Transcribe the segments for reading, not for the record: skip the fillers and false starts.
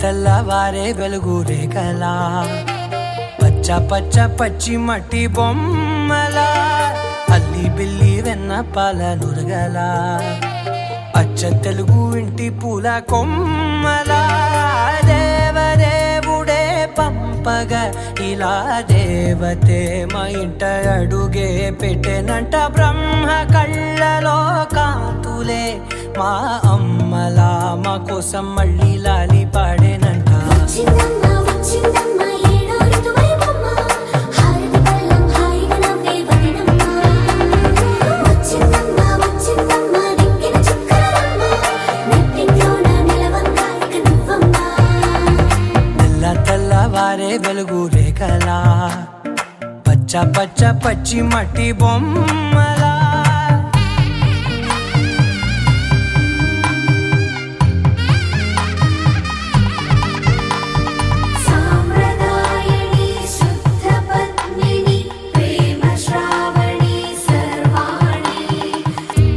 తెల్లవారే వెలుగు రేఖలా పచ్చ పచ్చ పచ్చి మట్టి బొమ్మలా అల్లి బిల్లి వెన్న పాల నురగలా అచ్చ తెలుగు ఇంటి పూల కొమ్మలా దేవదేవుడే పంపగ ఇలా దేవతే మా ఇంట అడుగే పెట్టెనంట బ్రహ్మ కళ్ళలో కాంతులే మా అమ్మలా మా కోసం మళ్ళీ లాలి పాడేనంట. తెల్లవారే వెలుగు రేఖలా పచ్చ పచ్చ పచ్చి మట్టి బొమ్మలా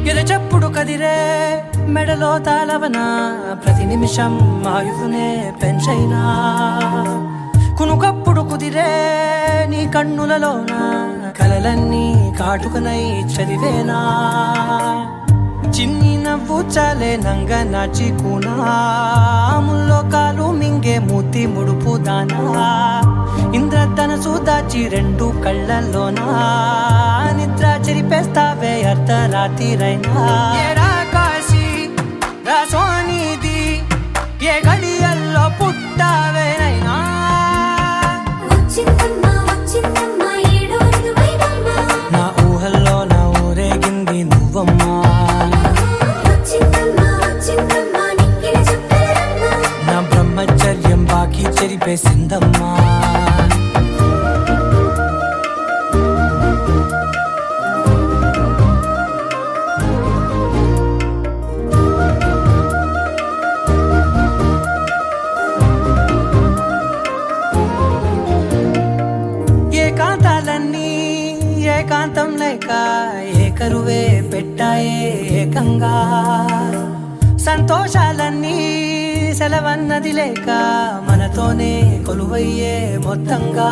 ఎరచప్పుడు కదిరే మెడలో తాళవన ప్రతి నిమిషం ఆయుధునే పెంచైనా కునుకప్పుడు కుదిరే నీ కన్నులలోన కలలన్నీ కాటుకనై చదివేనా చిన్ని నవ్వు చాలే నంగ నాచి కూనాముల్లో కాలు మింగే మూతి ముడుపు దానా ఇంద్రధనసు దాచి రెండు కళ్ళల్లోనా నిద్ర చెరిపేస్తావే అర్ధరాత్రిరైనా కాశీ రాసోనిది ఏ గడియల్లో పుట్టావేనైనా నా ఊహల్లో నా ఊరేగింది నువ్వమ్మా నా బ్రహ్మచర్యం బాకీ చెరిపేసిందమ్మా. ఏకాంతాలన్నీ ఏకాంతం లేక ఏకరువే పెట్టాయే ఏకంగా సంతోషాలన్నీ సెలవన్నది లేక మనతోనే కొలువయ్యే మొత్తంగా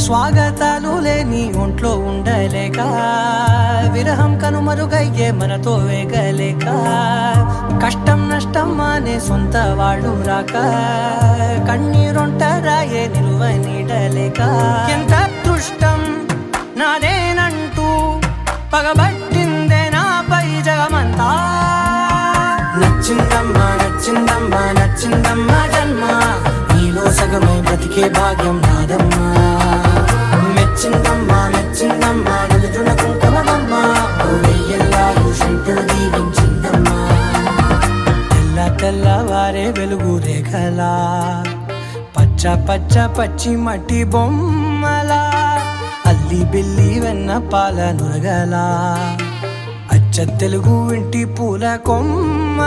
స్వాగతాలు లేని ఒంట్లో ఉండలేక విరహం కనుమరుగయ్యే మనతో వేగలేక కష్టం నష్టం అనే సొంత వాళ్ళు రాక కన్నీరొంటరాయే నిలువ నీడలేక ఎంత అదృష్టం నాదేనంటూ పగబట్టిందే నాపై జగమంతా నచ్చిందమ్మా నచ్చిందమ్మా నచ్చిందమ్మా జన్మ నీలో సగమై బ్రతికే భాగ్యం నాదమ్మా మెచ్చిందమ్మా మెచ్చిందమ్మా నలుదున కుంకుమమ్మా వెయ్యల్లాలు శంకరు దీవించిందమ్మా. తెల్లవారే వెలుగు రేఖలా పచ్చ పచ్చ పచ్చి మట్టి బొమ్మలా అల్లి బిల్లి వెన్న పాల నురగలా అచ్చ తెలుగు ఇంటి పూల కొమ్మ